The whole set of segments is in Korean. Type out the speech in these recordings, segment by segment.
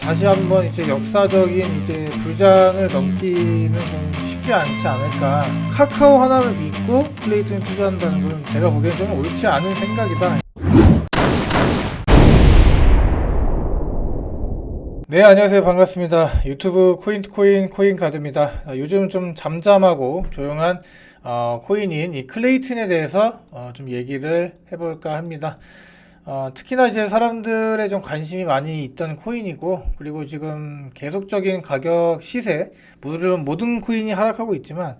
다시 한번 이제 역사적인 이제 불장을 넘기는 좀 쉽지 않지 않을까. 카카오 하나를 믿고 클레이튼에 투자한다는 건 제가 보기엔 좀 옳지 않은 생각이다. 네, 안녕하세요. 반갑습니다. 유튜브 코인투코인 코인가드입니다. 요즘 좀 잠잠하고 조용한 코인인 이 클레이튼에 대해서 좀 얘기를 해볼까 합니다. 특히나 이제 사람들의 좀 관심이 많이 있던 코인이고, 그리고 지금 계속적인 가격 시세, 물론 모든 코인이 하락하고 있지만,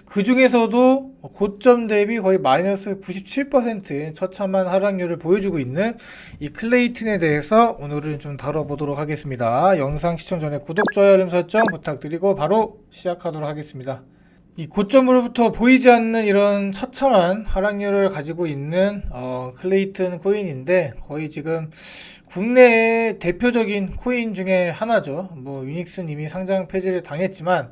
그 중에서도 고점 대비 거의 마이너스 97%의 처참한 하락률을 보여주고 있는 이 클레이튼에 대해서 오늘은 좀 다뤄보도록 하겠습니다. 영상 시청 전에 구독, 좋아요, 알림 설정 부탁드리고 바로 시작하도록 하겠습니다. 이 고점으로부터 보이지 않는 이런 처참한 하락률을 가지고 있는 클레이튼 코인인데, 거의 지금 국내의 대표적인 코인 중에 하나죠. 뭐 유닉스는 이미 상장 폐지를 당했지만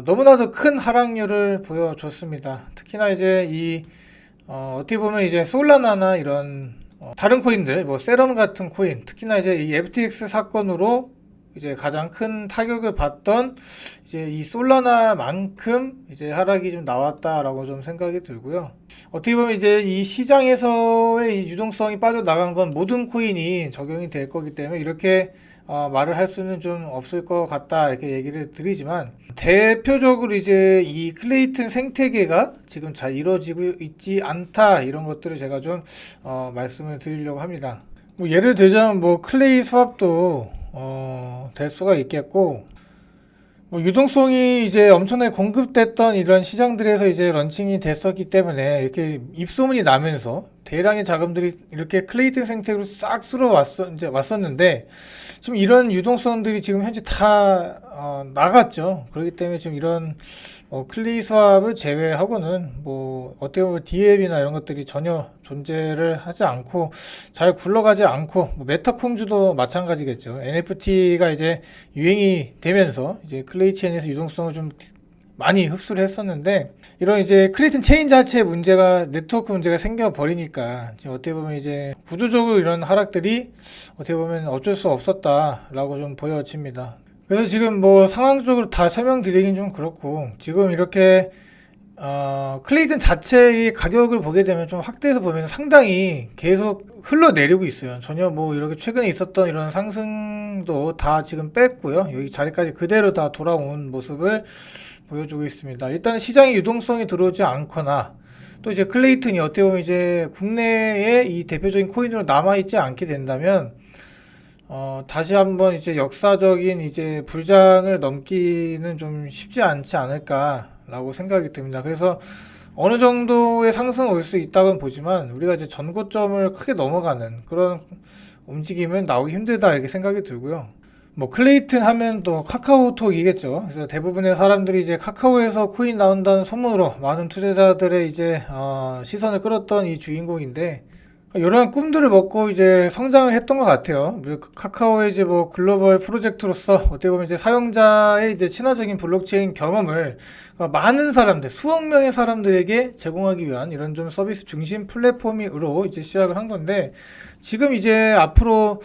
너무나도 큰 하락률을 보여줬습니다. 특히나 이제 어떻게 보면 이제 솔라나나 이런 다른 코인들, 뭐 세럼 같은 코인, 특히나 이제 이 FTX 사건으로 이제 가장 큰 타격을 받던 이제 이 솔라나만큼 이제 하락이 좀 나왔다라고 좀 생각이 들고요. 어떻게 보면 이제 이 시장에서의 유동성이 빠져나간 건 모든 코인이 적용이 될 거기 때문에 이렇게 말을 할 수는 좀 없을 것 같다 이렇게 얘기를 드리지만, 대표적으로 이제 이 클레이튼 생태계가 지금 잘 이루어지고 있지 않다, 이런 것들을 제가 좀 말씀을 드리려고 합니다. 뭐 예를 들자면 뭐 클레이 스왑도 될 수가 있겠고, 뭐 유동성이 이제 엄청나게 공급됐던 이런 시장들에서 이제 런칭이 됐었기 때문에 이렇게 입소문이 나면서 대량의 자금들이 이렇게 클레이튼 생태계로 싹 이제 왔었는데, 지금 이런 유동성들이 지금 현재 다 나갔죠. 그렇기 때문에 지금 이런 클레이 스왑을 제외하고는 뭐 어떻게 보면 DApp이나 이런 것들이 전혀 존재를 하지 않고 잘 굴러가지 않고, 뭐 메타콩주도 마찬가지겠죠. NFT가 이제 유행이 되면서 이제 클레이 체인에서 유동성을 좀 많이 흡수를 했었는데, 이런 이제 클레이튼 체인 자체의 문제가, 네트워크 문제가 생겨버리니까 지금 어떻게 보면 이제 구조적으로 이런 하락들이 어떻게 보면 어쩔 수 없었다라고 좀 보여집니다. 그래서 지금 뭐 상황적으로 다 설명드리긴 좀 그렇고, 지금 이렇게 클레이튼 자체의 가격을 보게 되면 좀 확대해서 보면 상당히 계속 흘러내리고 있어요. 전혀 뭐 이렇게 최근에 있었던 이런 상승도 다 지금 뺐고요. 여기 자리까지 그대로 다 돌아온 모습을 보여주고 있습니다. 일단 시장에 유동성이 들어오지 않거나, 또 이제 클레이튼이 어떻게 보면 이제 국내에 이 대표적인 코인으로 남아있지 않게 된다면 다시 한번 이제 역사적인 이제 불장을 넘기는 좀 쉽지 않지 않을까라고 생각이 듭니다. 그래서 어느 정도의 상승은 올 수 있다고는 보지만, 우리가 이제 전고점을 크게 넘어가는 그런 움직임은 나오기 힘들다 이렇게 생각이 들고요. 뭐 클레이튼 하면 또 카카오톡이겠죠. 그래서 대부분의 사람들이 이제 카카오에서 코인 나온다는 소문으로 많은 투자자들의 이제 시선을 끌었던 이 주인공인데, 이런 꿈들을 먹고 이제 성장을 했던 것 같아요. 카카오의 이제 뭐 글로벌 프로젝트로서 어떻게 보면 이제 사용자의 이제 친화적인 블록체인 경험을 많은 사람들, 수억 명의 사람들에게 제공하기 위한 이런 좀 서비스 중심 플랫폼으로 이제 시작을 한 건데, 지금 이제 앞으로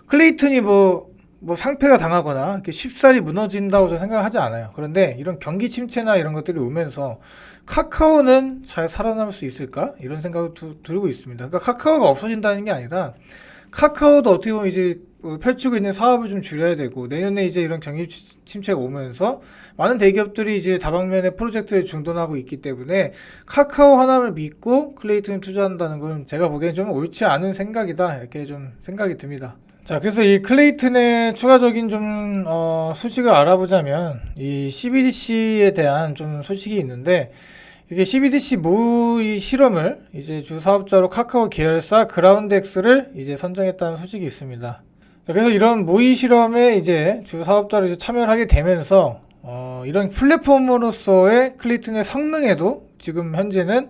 클레이튼이 뭐 상패가 당하거나 이렇게 쉽사리 무너진다고 저는 생각을 하지 않아요. 그런데 이런 경기 침체나 이런 것들이 오면서 카카오는 잘 살아남을 수 있을까? 이런 생각을 들고 있습니다. 그러니까 카카오가 없어진다는 게 아니라, 카카오도 어떻게 보면 이제 펼치고 있는 사업을 좀 줄여야 되고, 내년에 이제 이런 경기 침체가 오면서 많은 대기업들이 이제 다방면의 프로젝트를 중단하고 있기 때문에 카카오 하나를 믿고 클레이튼에 투자한다는 건 제가 보기엔 좀 옳지 않은 생각이다 이렇게 좀 생각이 듭니다. 자, 그래서 이 클레이튼의 추가적인 좀 소식을 알아보자면, 이 CBDC에 대한 좀 소식이 있는데, 이게 CBDC 모의 실험을 이제 주 사업자로 카카오 계열사 그라운드X를 이제 선정했다는 소식이 있습니다. 자, 그래서 이런 모의 실험에 이제 주 사업자로 이제 참여를 하게 되면서 이런 플랫폼으로서의 클레이튼의 성능에도 지금 현재는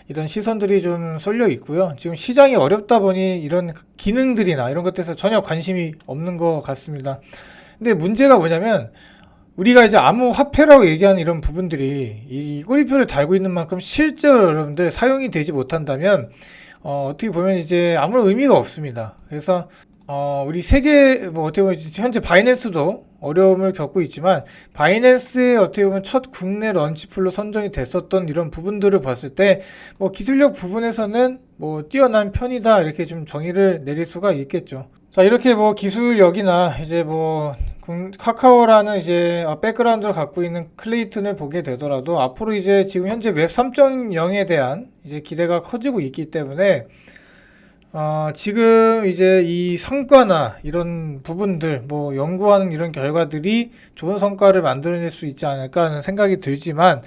이런 시선들이 좀 쏠려 있고요. 지금 시장이 어렵다 보니 이런 기능들이나 이런 것들에서 전혀 관심이 없는 것 같습니다. 근데 문제가 뭐냐면, 우리가 이제 암호화폐라고 얘기하는 이런 부분들이 이 꼬리표를 달고 있는 만큼 실제로 여러분들 사용이 되지 못한다면 어떻게 보면 이제 아무런 의미가 없습니다. 그래서 우리 세계, 뭐, 어떻게 보면, 현재 바이낸스도 어려움을 겪고 있지만, 바이낸스의 어떻게 보면 첫 국내 런치풀로 선정이 됐었던 이런 부분들을 봤을 때, 뭐, 기술력 부분에서는 뭐, 뛰어난 편이다, 이렇게 좀 정의를 내릴 수가 있겠죠. 자, 이렇게 뭐, 기술력이나, 이제 뭐, 카카오라는 이제 백그라운드를 갖고 있는 클레이튼을 보게 되더라도, 앞으로 이제 지금 현재 웹 3.0에 대한 이제 기대가 커지고 있기 때문에, 지금 이제 이 성과나 이런 부분들, 뭐, 연구하는 이런 결과들이 좋은 성과를 만들어낼 수 있지 않을까 하는 생각이 들지만,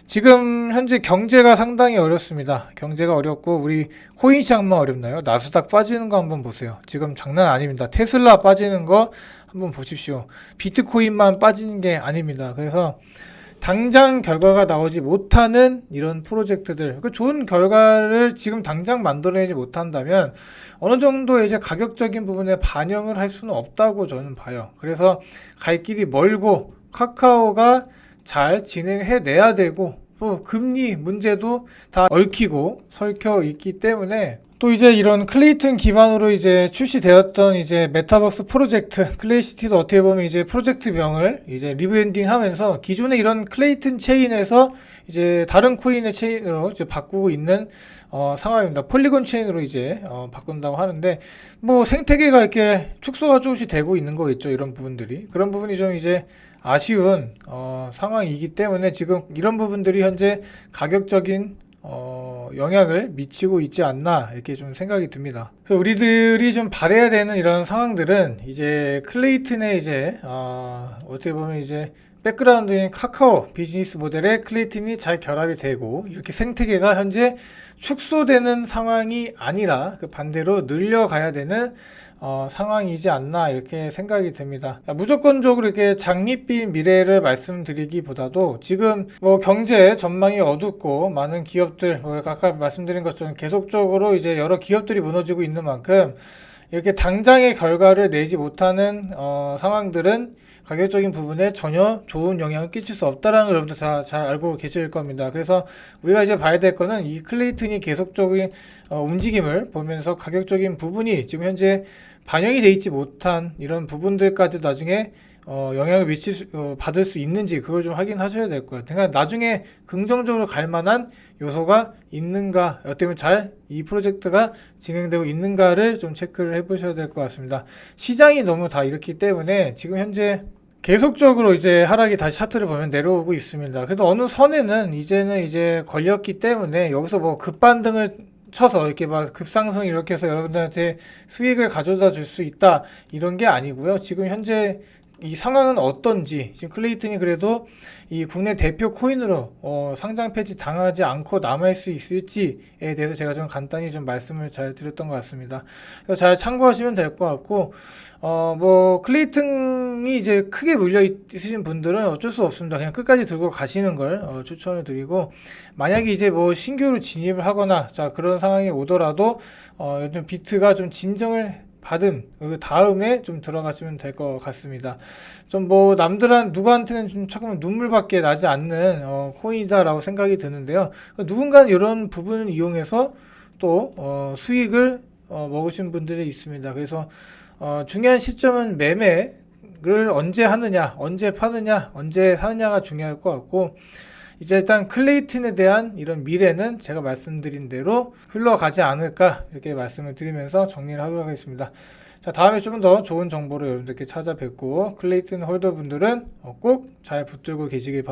지금 현재 경제가 상당히 어렵습니다. 경제가 어렵고, 우리 코인 시장만 어렵나요? 나스닥 빠지는 거 한번 보세요. 지금 장난 아닙니다. 테슬라 빠지는 거 한번 보십시오. 비트코인만 빠지는 게 아닙니다. 그래서, 당장 결과가 나오지 못하는 이런 프로젝트들, 그 좋은 결과를 지금 당장 만들어내지 못한다면 어느 정도 이제 가격적인 부분에 반영을 할 수는 없다고 저는 봐요. 그래서 갈 길이 멀고 카카오가 잘 진행해내야 되고 또 금리 문제도 다 얽히고 설켜 있기 때문에 또 이제 이런 클레이튼 기반으로 이제 출시되었던 이제 메타버스 프로젝트 클레이시티도 어떻게 보면 이제 프로젝트명을 이제 리브랜딩 하면서 기존의 이런 클레이튼 체인에서 이제 다른 코인의 체인으로 이제 바꾸고 있는 상황입니다. 폴리곤 체인으로 이제 바꾼다고 하는데 뭐 생태계가 이렇게 축소가 조금씩 되고 있는 거겠죠. 이런 부분들이 그런 부분이 좀 이제 아쉬운 상황이기 때문에 지금 이런 부분들이 현재 가격적인 영향을 미치고 있지 않나 이렇게 좀 생각이 듭니다. 그래서 우리들이 좀 바라야 되는 이런 상황들은 이제 클레이튼의 이제 어떻게 보면 이제 백그라운드인 카카오 비즈니스 모델에 클레이튼이 잘 결합이 되고 이렇게 생태계가 현재 축소되는 상황이 아니라 그 반대로 늘려가야 되는 상황이지 않나 이렇게 생각이 듭니다. 무조건적으로 이렇게 장밋빛 미래를 말씀드리기보다도 지금 뭐 경제 전망이 어둡고 많은 기업들 뭐 아까 말씀드린 것처럼 계속적으로 이제 여러 기업들이 무너지고 있는 만큼 이렇게 당장의 결과를 내지 못하는 상황들은 가격적인 부분에 전혀 좋은 영향을 끼칠 수 없다라는 걸 여러분들 다 잘 알고 계실 겁니다. 그래서 우리가 이제 봐야 될 거는 이 클레이튼이 계속적인 움직임을 보면서 가격적인 부분이 지금 현재 반영이 돼 있지 못한 이런 부분들까지 나중에 영향을 받을 수 있는지 그걸 좀 확인하셔야 될 거예요. 그러니까 나중에 긍정적으로 갈 만한 요소가 있는가, 어떻게 보면 잘 이 프로젝트가 진행되고 있는가를 좀 체크를 해보셔야 될 것 같습니다. 시장이 너무 다 이렇기 때문에 지금 현재 계속적으로 이제 하락이 다시 차트를 보면 내려오고 있습니다. 그래도 어느 선에는 이제는 이제 걸렸기 때문에 여기서 뭐 급반등을 쳐서 이렇게 막 급상승 이렇게 해서 여러분들한테 수익을 가져다 줄 수 있다 이런 게 아니고요. 지금 현재 이 상황은 어떤지 지금 클레이튼이 그래도 이 국내 대표 코인으로 상장 폐지 당하지 않고 남을 수 있을지에 대해서 제가 좀 간단히 좀 말씀을 잘 드렸던 것 같습니다. 그래서 잘 참고하시면 될 것 같고 뭐 클레이튼이 이제 크게 물려 있으신 분들은 어쩔 수 없습니다. 그냥 끝까지 들고 가시는 걸 추천을 드리고 만약에 이제 뭐 신규로 진입을 하거나 자 그런 상황이 오더라도 요즘 비트가 좀 진정을 받은 그 다음에 좀 들어가시면 될 것 같습니다. 좀 뭐 누구한테는 좀 조금 눈물밖에 나지 않는 코인이다라고 생각이 드는데요. 누군가는 이런 부분을 이용해서 또 수익을 먹으신 분들이 있습니다. 그래서 중요한 시점은 매매를 언제 하느냐, 언제 파느냐, 언제 사느냐가 중요할 것 같고 이제 일단 클레이튼에 대한 이런 미래는 제가 말씀드린 대로 흘러가지 않을까 이렇게 말씀을 드리면서 정리를 하도록 하겠습니다. 자, 다음에 좀 더 좋은 정보로 여러분들께 찾아뵙고 클레이튼 홀더분들은 꼭 잘 붙들고 계시길 바랍니다.